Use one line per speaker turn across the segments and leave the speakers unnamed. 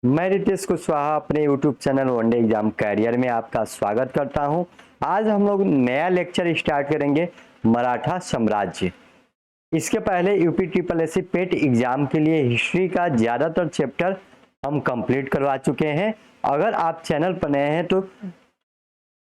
मैं रितेश कुशवाहा अपने YouTube channel one day exam career में आपका स्वागत करता हूं। आज हम लोग नया लेक्चर स्टार्ट करेंगे मराठा साम्राज्य। इसके पहले यूपी ट्रिपल एससी पेट एग्जाम के लिए हिस्ट्री का ज़्यादातर चैप्टर हम कंप्लीट करवा चुके हैं। अगर आप चैनल पर नए हैं तो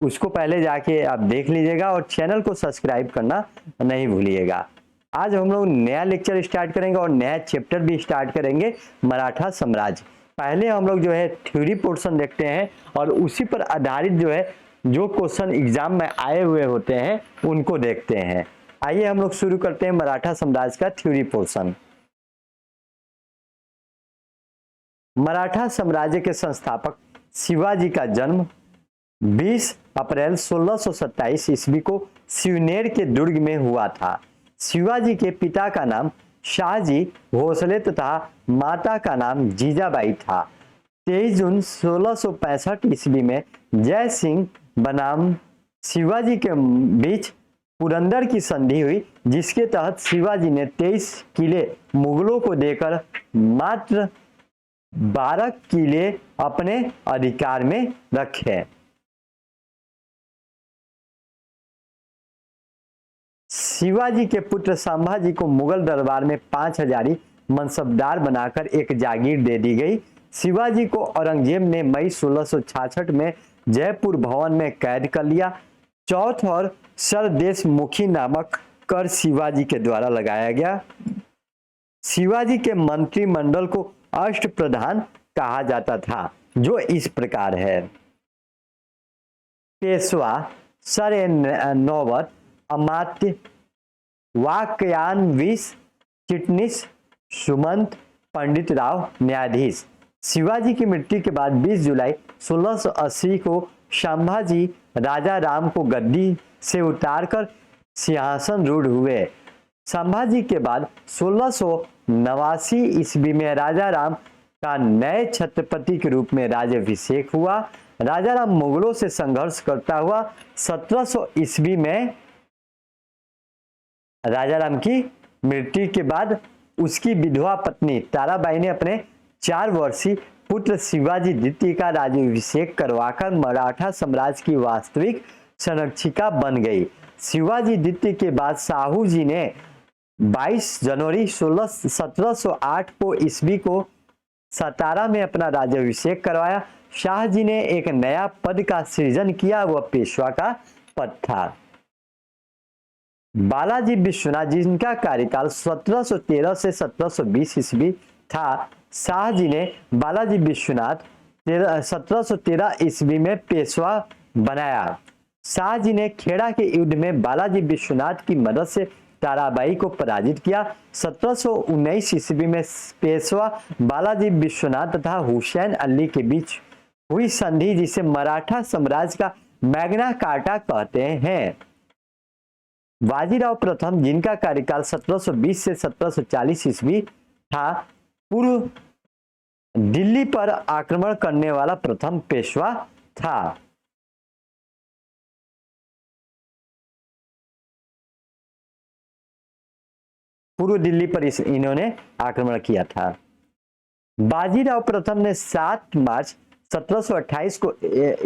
उसको पहले जाके आप देख लीजिएगा और चैनल को सब्सक्राइब करना नहीं भूलिएगा। आज हम लोग नया लेक्चर स्टार्ट करेंगे और नया चैप्टर भी स्टार्ट करेंगे मराठा साम्राज्य। पहले हम लोग जो है थ्योरी पोर्शन देखते हैं और उसी पर आधारित जो है जो क्वेश्चन एग्जाम में आए हुए होते हैं उनको देखते हैं। आइए हम लोग शुरू करते हैं मराठा साम्राज्य का थ्योरी पोर्शन। मराठा साम्राज्य के संस्थापक शिवाजी का जन्म 20 अप्रैल 1627 ईस्वी को सिवनेर के दुर्ग में हुआ था। शिवाजी के पिता का नाम शाहजी भोसले तथा माता का नाम जीजाबाई था। 23 जून 1665 ईस्वी में जय सिंह बनाम शिवाजी के बीच पुरंदर की संधि हुई, जिसके तहत शिवाजी ने 23 किले मुगलों को देकर मात्र 12 किले अपने अधिकार में रखे। शिवाजी के पुत्र संभाजी को मुगल दरबार में 5000 मनसबदार बनाकर एक जागीर दे दी गई। शिवाजी को औरंगजेब ने मई 1666 में जयपुर भवन में कैद कर लिया। चौथ और सरदेश मुखी नामक कर शिवाजी के द्वारा लगाया गया। शिवाजी के मंत्रिमंडल को अष्टप्रधान कहा जाता था, जो इस प्रकार है: पेशवा, सरे नौबत, अमात्य, वाक्यान्विश, चिटनीस, सुमंत, पंडित राव, न्यायाधीश। शिवाजी की मृत्यु के बाद 20 जुलाई 1680 को संभाजी राजा राम को गद्दी से उतारकर सिंहासन रूढ़ हुए। संभाजी के बाद 1689 ईस्वी में राजा राम का नए छत्रपति के रूप में राज्याभिषेक हुआ। राजा राम मुगलों से संघर्ष करता हुआ 1700 ईस्वी में राजा राम की मृत्यु के बाद उसकी विधवा पत्नी ताराबाई ने अपने 4 वर्षीय पुत्र शिवाजी द्वितीय का राज्याभिषेक करवाकर मराठा साम्राज्य की वास्तविक संरक्षिका बन गई। शिवाजी द्वितीय के बाद साहू जी ने 22 जनवरी 1708 को ईस्वी को सतारा में अपना राज्याभिषेक करवाया। शाह जी ने एक नया पद का सृजन किया, वह पेशवा का पद था। बालाजी विश्वनाथ, जिनका कार्यकाल 1713 से 1720 ईस्वी था, शाह जी ने बालाजी विश्वनाथ 1713 ईस्वी में पेशवा बनाया। शाह जी ने खेड़ा के युद्ध में बालाजी विश्वनाथ की मदद से ताराबाई को पराजित किया। 1719 ईस्वी में पेशवा बालाजी विश्वनाथ तथा हुसैन अली के बीच हुई संधि, जिसे मराठा साम्राज्य का मैग्ना कार्टा कहते हैं। बाजीराव प्रथम, जिनका कार्यकाल 1720 से 1740 ईस्वी था, पूर्व दिल्ली पर आक्रमण करने वाला प्रथम पेशवा था। पूर्व दिल्ली पर इन्होंने आक्रमण किया था। बाजीराव प्रथम ने 7 मार्च 1728 को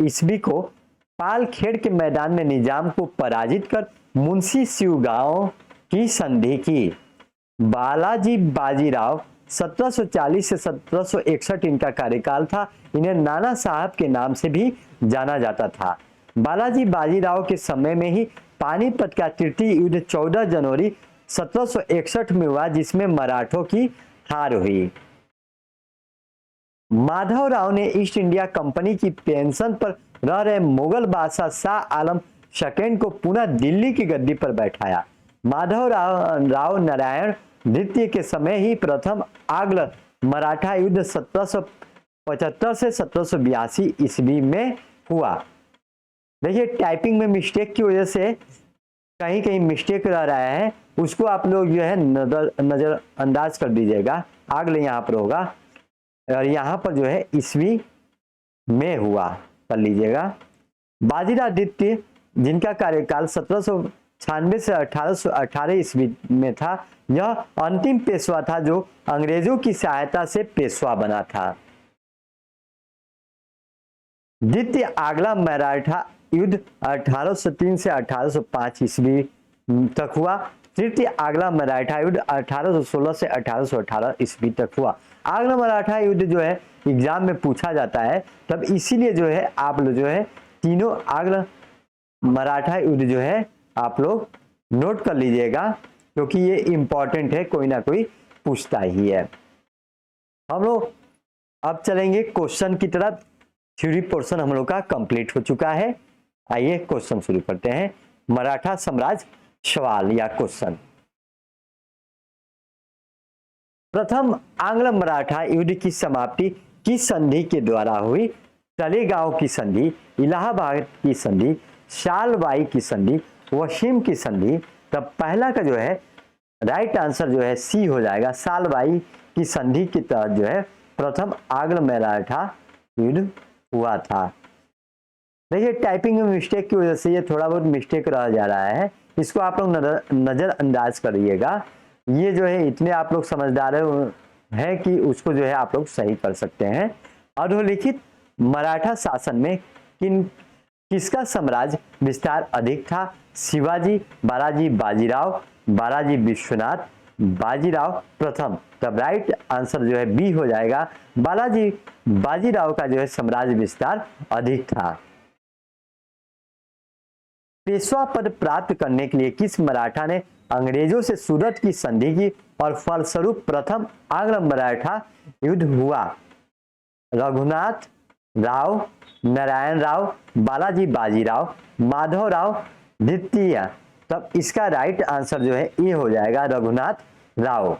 ईस्वी को पालखेड़ के मैदान में निजाम को पराजित कर मुंशी शिवगांव की संधि की। बालाजी बाजीराव 1740 से 1761 इनका कार्यकाल था। इन्हें नाना साहब के नाम से भी जाना जाता था। बालाजी बाजीराव के समय में ही पानीपत का तृतीय युद्ध 14 जनवरी 1761 में हुआ, जिसमें मराठों की हार हुई। माधवराव ने ईस्ट इंडिया कंपनी की पेंशन पर रह रहे मुगल बादशाह शाह आलम सेकंड को पुनः दिल्ली की गद्दी पर बैठाया। माधवराव नारायण द्वितीय के समय ही प्रथम आंग्ल मराठा युद्ध 1775 से 1782 ईस्वी में हुआ। देखिए, टाइपिंग में मिस्टेक की वजह से कहीं कहीं मिस्टेक रह रहा है, उसको आप लोग जो है नजरअंदाज कर दीजिएगा। आंग्ल यहाँ पर होगा और यहाँ पर जो है ईस्वी में हुआ, कर लीजिएगा। बाजीराव द्वितीय, जिनका कार्यकाल 1796 से 1818 ईस्वी में था, यह अंतिम पेशवा था जो अंग्रेजों की सहायता से पेशवा बना था। द्वितीय आगला मराठा युद्ध 1803 से 1805 ईस्वी तक हुआ। तृतीय आगला मराठा युद्ध 1816 से 1818 ईस्वी तक हुआ। आगला मराठा युद्ध जो है एग्जाम में पूछा जाता है, तब इसीलिए जो है आप लोग जो है तीनों आगला मराठा युद्ध जो है आप लोग नोट कर लीजिएगा, क्योंकि ये इंपॉर्टेंट है, कोई ना कोई पूछता ही है। हम लोग अब चलेंगे क्वेश्चन की तरफ। थ्योरी पोर्शन हम लोग का कंप्लीट हो चुका है। आइए क्वेश्चन शुरू करते हैं। मराठा साम्राज्य सवाल या क्वेश्चन। प्रथम आंग्ल मराठा युद्ध की समाप्ति किस संधि के द्वारा हुई? तलेगांव की संधि, इलाहाबाद की संधि, सालबाई की संधि, वसीम की संधि। तब पहला का जो है राइट आंसर जो है सी हो जाएगा। सालबाई की संधि के तहत जो है प्रथम आंग्ल मराठा युद्ध हुआ था। देखिए टाइपिंग में मिस्टेक की वजह से ये थोड़ा बहुत मिस्टेक रह जा रहा है, इसको आप लोग नजरअंदाज करिएगा। ये जो है इतने आप लोग समझदार हैं कि उसको जो है आप लोग सही कर सकते हैं। अधोलिखित मराठा शासन में किसका साम्राज्य विस्तार अधिक था? शिवाजी, बालाजी बाजीराव, बालाजी विश्वनाथ, बाजीराव प्रथम। तब राइट आंसर जो है बी हो जाएगा। बालाजी बाजीराव का जो है साम्राज्य विस्तार अधिक था। पेशवा पद प्राप्त करने के लिए किस मराठा ने अंग्रेजों से सूरत की संधि की और फलस्वरूप प्रथम आंग्ल मराठा युद्ध हुआ? रघुनाथ राव, नारायण राव, बालाजी बाजीराव, माधव राव द्वितीय। तब इसका राइट आंसर जो है ये हो जाएगा रघुनाथ राव।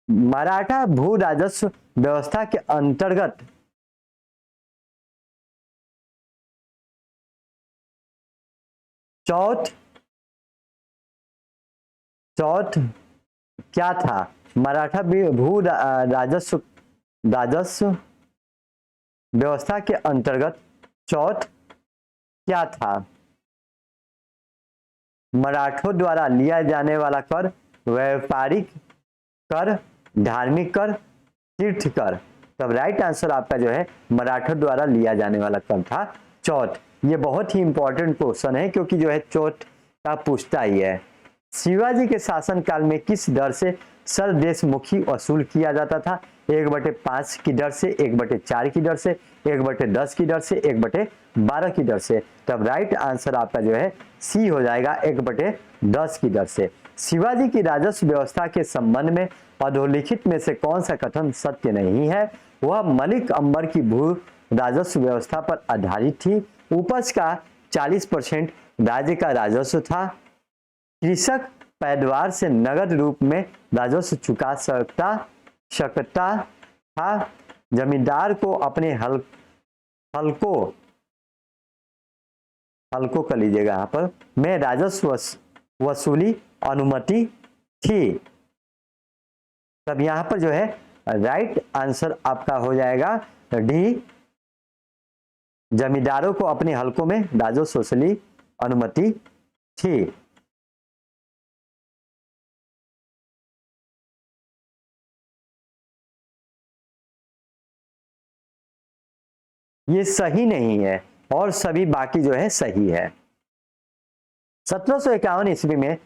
मराठा भू राजस्व व्यवस्था के अंतर्गत चौथ क्या था? मराठा भू राजस्व व्यवस्था के अंतर्गत चौथ क्या था? मराठों द्वारा लिया जाने वाला कर, व्यापारिक कर, धार्मिक कर, तीर्थ कर। तब राइट आंसर आपका जो है मराठों द्वारा लिया जाने वाला कर था चौथ। ये बहुत ही इंपॉर्टेंट क्वेश्चन है, क्योंकि जो है चौथ का पूछता ही है। शिवाजी के शासन काल में किस दर से सरदेशमुखी वसूल किया जाता था? 1/5 की दर से, 1/4 की दर से, 1/10 की दर से, 1/12 की दर से। तब राइट आंसर आपका जो है सी हो जाएगा 1/10 की दर से। शिवाजी की राजस्व व्यवस्था के संबंध में अधोलिखित में से कौन सा कथन सत्य नहीं है? वह मलिक अंबर की भू राजस्व व्यवस्था पर आधारित थी। उपज का 40% राज्य का राजस्व था। कृषक पैदावार से नगद रूप में राजस्व चुका सकता था। जमींदार को अपने हलकों कर लीजिएगा यहाँ पर में राजस्व वसूली अनुमति थी। तब यहाँ पर जो है राइट आंसर आपका हो जाएगा डी। जमींदारों को अपने हलकों में राजस्व वसूली अनुमति थी। ये सही नहीं है और सभी बाकी जो है सही है। 1751 ईस्वी में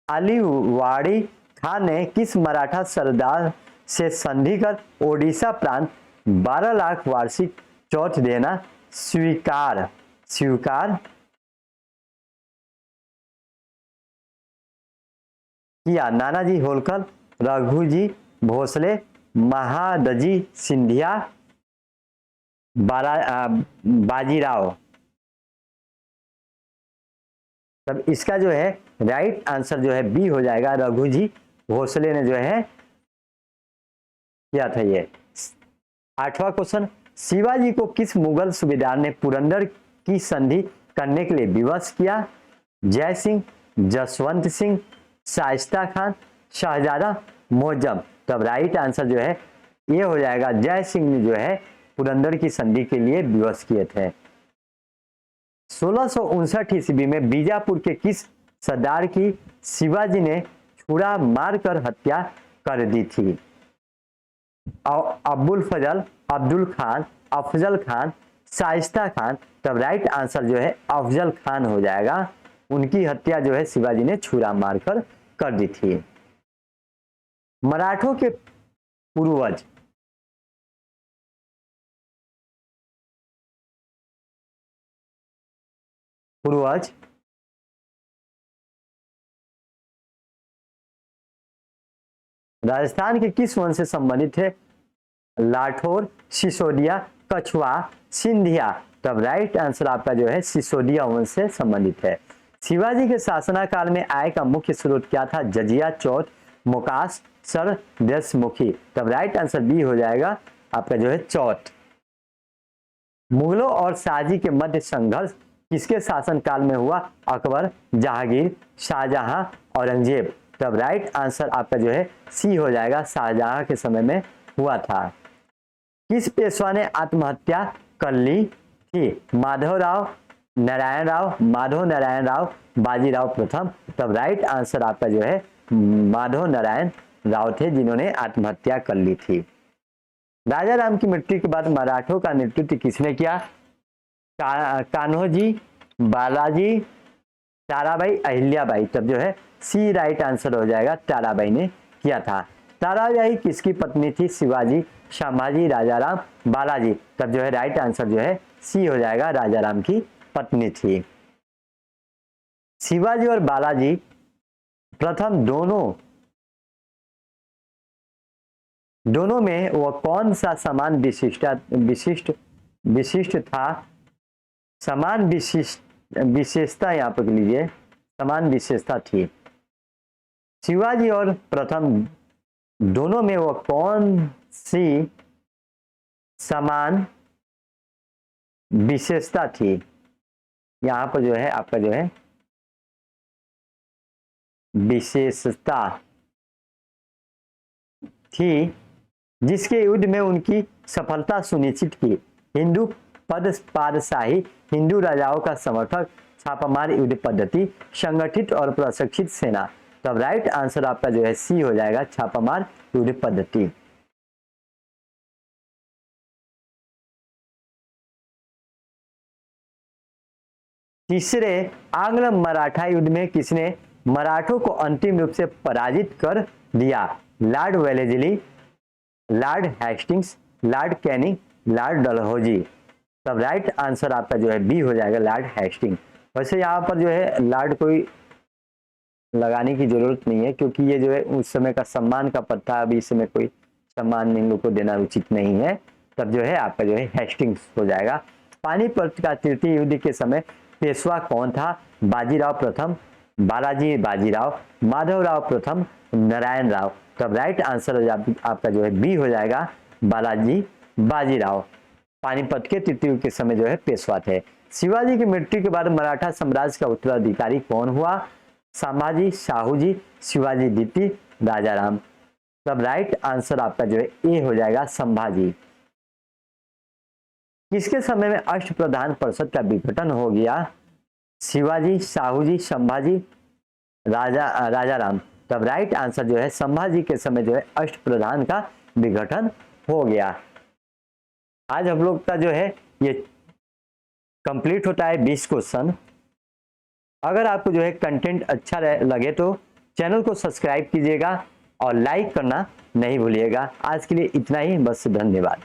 अलीवाड़ी खान ने किस मराठा सरदार से संधि कर ओडिशा प्रांत 12 लाख वार्षिक चौथ देना स्वीकार किया? नानाजी होलकर, रघुजी भोसले, महादजी सिंधिया, बाजीराव। तब इसका जो है राइट आंसर जो है बी हो जाएगा। रघुजी भोसले ने जो है किया था ये। 8वां क्वेश्चन, शिवाजी को किस मुगल सूबेदार ने पुरंदर की संधि करने के लिए विवश किया? जय सिंह, जसवंत सिंह, शाइस्ता खान, शहजादा मोहज्जम। तब राइट आंसर जो है ये हो जाएगा जय सिंह ने जो है पुरंदर की संधि के लिए विवश किए थे। 1659 ईस्वी में बीजापुर के किस सरदार की शिवाजी ने छुरा मारकर हत्या कर दी थी? अब्बुल फजल, अब्दुल खान, अफजल खान, शाइस्ता खान। तब राइट आंसर जो है अफजल खान हो जाएगा। उनकी हत्या जो है शिवाजी ने छुरा मारकर कर दी थी। मराठों के पूर्वज पूर्वज राजस्थान के किस वंश से संबंधित थे? लाठौर, सिसोदिया, कछुआ, सिंधिया। तब राइट आंसर आपका जो है सिसोदिया वंश से संबंधित है। शिवाजी के शासनकाल में आय का मुख्य स्रोत क्या था? जजिया, चौथ, मोकाश, सर, देशमुखी। तब राइट आंसर बी हो जाएगा आपका जो है चौथ। मुगलों और शाहजी के मध्य संघर्ष किसके शासनकाल में हुआ? अकबर, जहांगीर, शाहजहां, औरंगजेब। तब राइट आंसर आपका जो है सी हो जाएगा, शाहजहां के समय में हुआ था। किस पेशवा ने आत्महत्या कर ली थी? माधवराव, नारायण राव, माधव नारायण राव, बाजीराव प्रथम। तब राइट आंसर आपका जो है माधव नारायण राव थे जिन्होंने आत्महत्या कर ली थी। राजा राम की मृत्यु के बाद मराठों का नेतृत्व किसने किया? कान्होजी, बालाजी, ताराबाई, अहिल्याबाई। तब जो है सी राइट आंसर हो जाएगा, ताराबाई ने किया था। ताराबाई किसकी पत्नी थी? शिवाजी, संभाजी, राजाराम, बालाजी। तब जो है राइट आंसर जो है सी हो जाएगा, राजाराम की पत्नी थी। शिवाजी और बालाजी प्रथम दोनों में वह कौन सा समान विशिष्ट था? समान विशेषता यहाँ पर लीजिए, समान विशेषता थी। शिवाजी और प्रथम दोनों में वह कौन सी समान विशेषता थी? यहाँ पर जो है आपका जो है विशेषता थी जिसके युद्ध में उनकी सफलता सुनिश्चित की। हिंदू पादशाही, हिंदू राजाओं का समर्थक, छापामार युद्ध पद्धति, संगठित और प्रशिक्षित सेना। तब राइट आंसर आपका जो है सी हो जाएगा, छापामार युद्ध पद्धति। तीसरे आंग्ल मराठा युद्ध में किसने मराठों को अंतिम रूप से पराजित कर दिया? Lord Wellesley, Lord Hastings, Lord Canning, Lord Dalhousie. तब राइट आंसर आपका जो है बी हो जाएगा, लॉर्ड हेस्टिंग्स। वैसे यहाँ पर जो है लॉर्ड कोई लगाने की जरूरत नहीं है क्योंकि ये जो है उस समय का सम्मान का पद था, अभी इस समय कोई सम्मान इन लोगों को देना उचित नहीं है। तब जो है आपका जो है हेस्टिंग्स हो जाएगा। पानीपत का तृतीय युद्ध के समय पेशवा कौन था? बाजीराव प्रथम, बालाजी बाजीराव, माधवराव प्रथम, नारायण राव। तब राइट आंसर आपका जो है बी हो जाएगा, बालाजी बाजीराव। पानीपत के तृतीय युद्ध के समय जो है पेशवा थे। शिवाजी की मृत्यु के बाद मराठा साम्राज्य का उत्तराधिकारी कौन हुआ? संभाजी, शाहूजी, शिवाजी द्वितीय, राजाराम। तब राइट आंसर आपका जो है ए हो जाएगा, संभाजी। किसके समय में अष्टप्रधान परिषद का विघटन हो गया? शिवाजी, शाहूजी, संभाजी, राजाराम। तब राइट आंसर जो है संभाजी के समय जो है अष्टप्रधान का विघटन हो गया। आज हम लोग का जो है ये कंप्लीट होता है 20 क्वेश्चन। अगर आपको जो है कंटेंट अच्छा लगे तो चैनल को सब्सक्राइब कीजिएगा और लाइक करना नहीं भूलिएगा। आज के लिए इतना ही, बस, धन्यवाद।